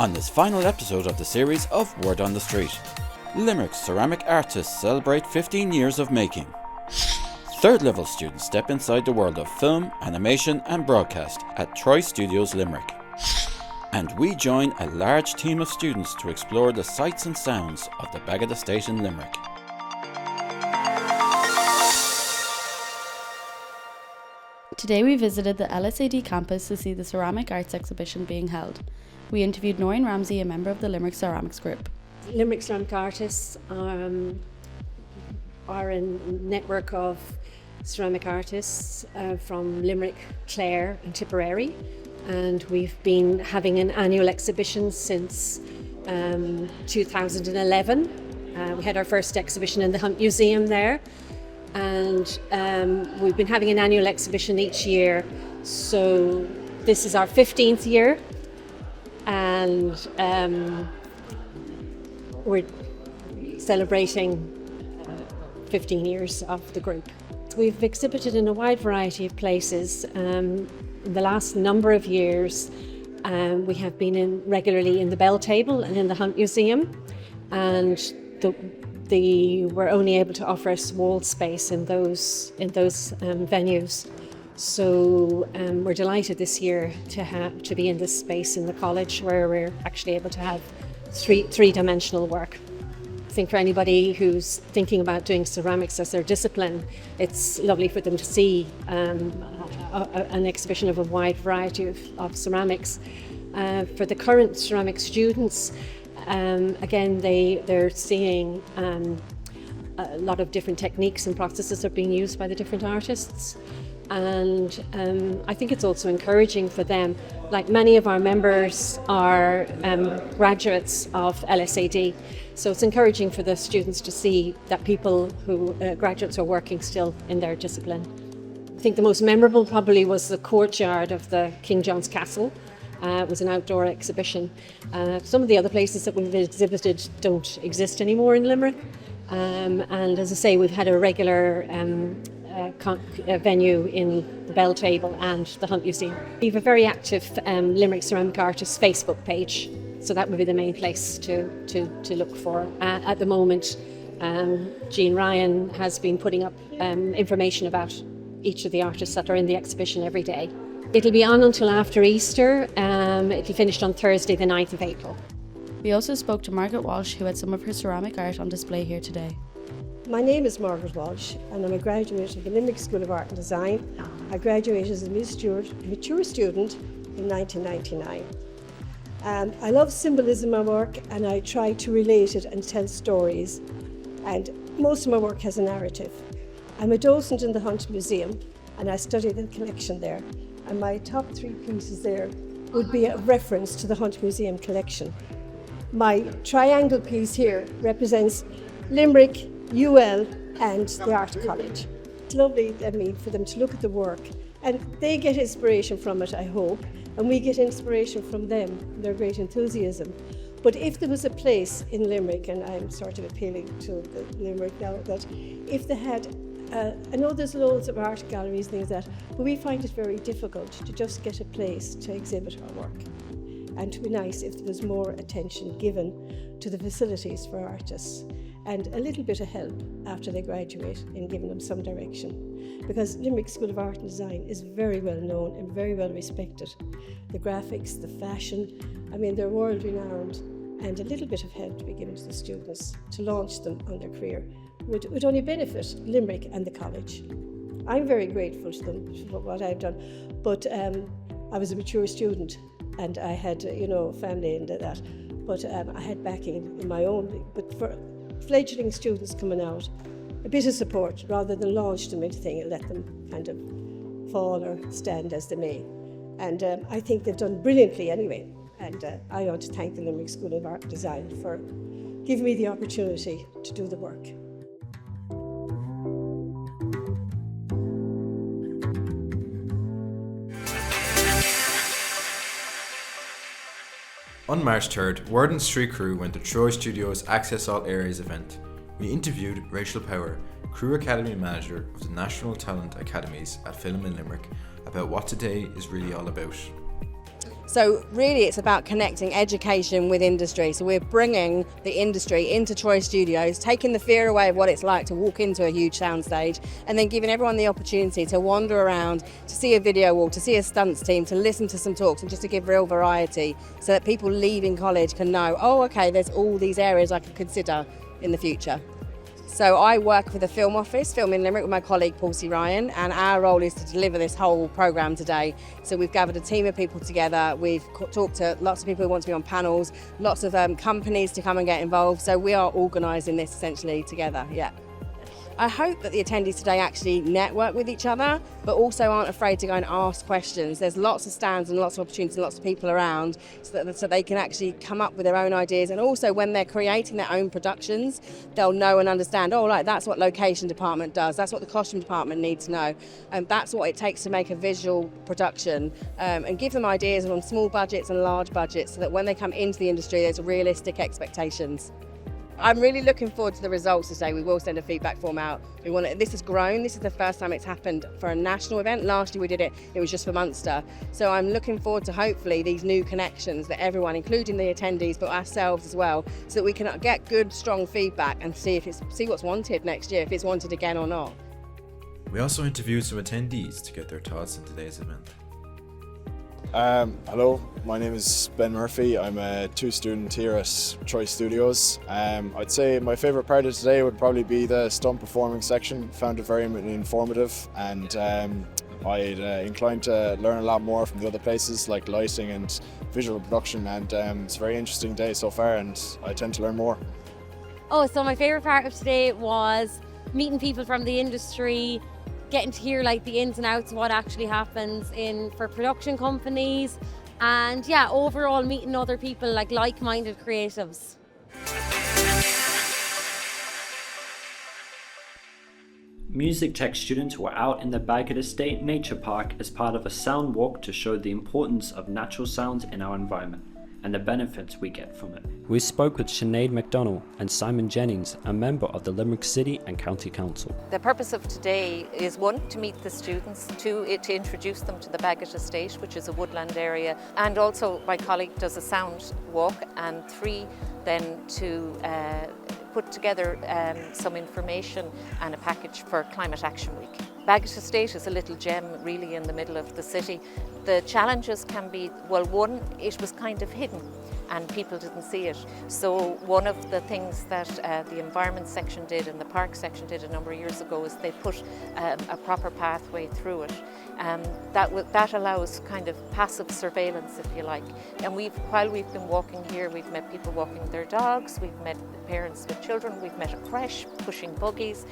On this final episode of the series of Word on the Street, Limerick's ceramic artists celebrate 15 years of making. Third level students step inside the world of film, animation and broadcast at Troy Studios Limerick. And we join a large team of students to explore the sights and sounds of the Baggott Estate in Limerick. Today we visited the LSAD campus to see the ceramic arts exhibition being held. We interviewed Noreen Ramsey, a member of the Limerick Ceramics Group. Limerick ceramic artists are a network of ceramic artists from Limerick, Clare and Tipperary, and we've been having an annual exhibition since 2011. We had our first exhibition in the Hunt Museum there, and we've been having an annual exhibition each year, so this is our 15th year, and we're celebrating 15 years of the group. We've exhibited in a wide variety of places. In the last number of years, we have been regularly in the Bell Table and in the Hunt Museum, and we're only able to offer us wall space in those venues. So we're delighted this year to be in this space in the college where we're actually able to have three-dimensional work. I think for anybody who's thinking about doing ceramics as their discipline, it's lovely for them to see an exhibition of a wide variety of ceramics. For the current ceramic students, again, they're seeing a lot of different techniques and processes are being used by the different artists. And I think it's also encouraging for them. Like many of our members are graduates of LSAD, so it's encouraging for the students to see that people who graduates are working still in their discipline. I think the most memorable probably was the courtyard of the King John's Castle. It was an outdoor exhibition. Some of the other places that we've exhibited don't exist anymore in Limerick. And as I say, we've had a regular venue in the Bell Table and the Hunt Museum. We have a very active Limerick Ceramic Artists Facebook page, so that would be the main place to look for. At the moment, Jean Ryan has been putting up information about each of the artists that are in the exhibition every day. It'll be on until after Easter. It'll be finished on Thursday, the 9th of April. We also spoke to Margaret Walsh, who had some of her ceramic art on display here today. My name is Margaret Walsh and I'm a graduate of the Limerick School of Art and Design. I graduated as a mature student in 1999. I love symbolism in my work and I try to relate it and tell stories, and most of my work has a narrative. I'm a docent in the Hunt Museum and I study the collection there, and my top 3 pieces there would be a reference to the Hunt Museum collection. My triangle piece here represents Limerick, UL and the Art College. It's lovely, for them to look at the work and they get inspiration from it, I hope, and we get inspiration from them, their great enthusiasm. But if there was a place in Limerick, and I'm sort of appealing to Limerick now, that if they had, I know there's loads of art galleries, things like that, but we find it very difficult to just get a place to exhibit our work. And it would be nice if there was more attention given to the facilities for artists and a little bit of help after they graduate in giving them some direction. Because Limerick School of Art and Design is very well known and very well respected. The graphics, the fashion, they're world renowned, and a little bit of help to be given to the students to launch them on their career would only benefit Limerick and the college. I'm very grateful to them for what I've done, but I was a mature student and I had, family and that, but I had backing in my own. But for fledgling students coming out, a bit of support rather than launch them into things and let them kind of fall or stand as they may. And I think they've done brilliantly anyway. And I want to thank the Limerick School of Art and Design for giving me the opportunity to do the work. On March 3rd, Word on the Street crew went to Troy Studios' Access All Areas event. We interviewed Rachel Power, Crew Academy Manager of the National Talent Academies at Film in Limerick, about what today is really all about. So really it's about connecting education with industry. So we're bringing the industry into Troy Studios, taking the fear away of what it's like to walk into a huge soundstage, and then giving everyone the opportunity to wander around, to see a video walk, to see a stunts team, to listen to some talks, and just to give real variety so that people leaving college can know, oh okay, there's all these areas I could consider in the future. So I work for the Film Office, Film in Limerick, with my colleague Paul C. Ryan, and our role is to deliver this whole programme today. So we've gathered a team of people together, we've talked to lots of people who want to be on panels, lots of companies to come and get involved, so we are organising this essentially together, yeah. I hope that the attendees today actually network with each other, but also aren't afraid to go and ask questions. There's lots of stands and lots of opportunities and lots of people around so they can actually come up with their own ideas. And also when they're creating their own productions, they'll know and understand, oh, like that's what location department does, that's what the costume department needs to know. And that's what it takes to make a visual production, and give them ideas on small budgets and large budgets so that when they come into the industry, there's realistic expectations. I'm really looking forward to the results today. We will send a feedback form out. This has grown. This is the first time it's happened for a national event. Last year we did it was just for Munster. So I'm looking forward to hopefully these new connections that everyone, including the attendees, but ourselves as well, so that we can get good, strong feedback and see what's wanted next year, if it's wanted again or not. We also interviewed some attendees to get their thoughts on today's event. Hello, my name is Ben Murphy. I'm a 2 student here at Troy Studios. I'd say my favourite part of today would probably be the stunt performing section. Found it very informative, and I'd inclined to learn a lot more from the other places like lighting and visual production, and it's a very interesting day so far, and I tend to learn more. Oh, so my favourite part of today was meeting people from the industry, getting to hear like the ins and outs of what actually happens for production companies, and yeah, overall meeting other people, like-minded creatives. Music Tech students were out in the Baggott Estate Nature Park as part of a sound walk to show the importance of natural sounds in our environment and the benefits we get from it. We spoke with Sinead McDonald and Simon Jennings, a member of the Limerick City and County Council. The purpose of today is 1, to meet the students, 2, to introduce them to the Baggott Estate, which is a woodland area, and also my colleague does a sound walk, and 3, then to put together some information and a package for Climate Action Week. Baggott Estate is a little gem really in the middle of the city. The challenges can be, well, 1, it was kind of hidden and people didn't see it. So one of the things that the environment section did and the park section did a number of years ago is they put a proper pathway through it. That allows kind of passive surveillance, if you like. And while we've been walking here, we've met people walking their dogs, we've met parents with children, we've met a creche pushing buggies,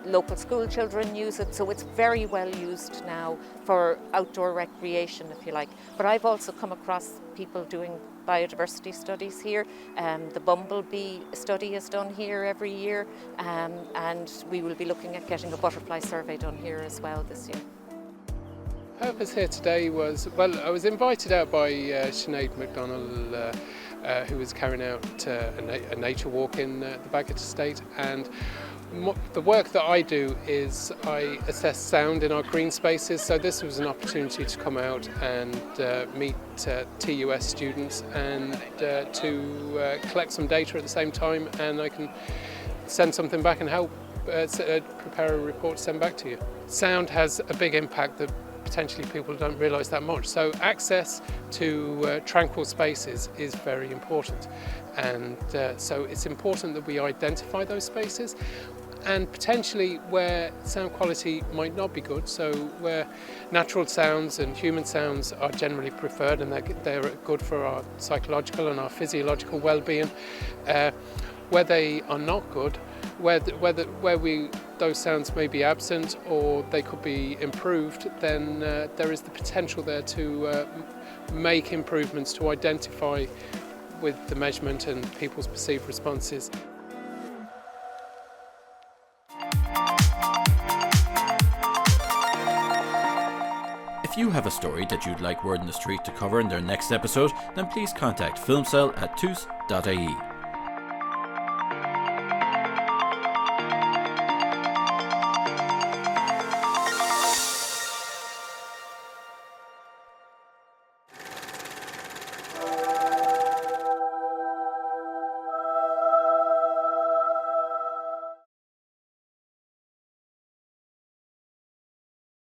local school children use it, so it's very well used now for outdoor recreation, if you like. But I've also come across people doing biodiversity studies here. The bumblebee study is done here every year, and we will be looking at getting a butterfly survey done here as well this year. Purpose here today was, I was invited out by Sinead McDonald, who was carrying out a nature walk in the Baggott Estate, and the work that I do is I assess sound in our green spaces, so this was an opportunity to come out and meet TUS students and to collect some data at the same time, and I can send something back and help prepare a report to send back to you. Sound has a big impact that potentially people don't realise that much. So access to tranquil spaces is very important, and so it's important that we identify those spaces and potentially where sound quality might not be good, so where natural sounds and human sounds are generally preferred and they're good for our psychological and our physiological well-being, where they are not good, where those sounds may be absent or they could be improved, then there is the potential there to make improvements to identify with the measurement and people's perceived responses. If you have a story that you'd like Word on the Street to cover in their next episode, then please contact Film CEL at tus.ie.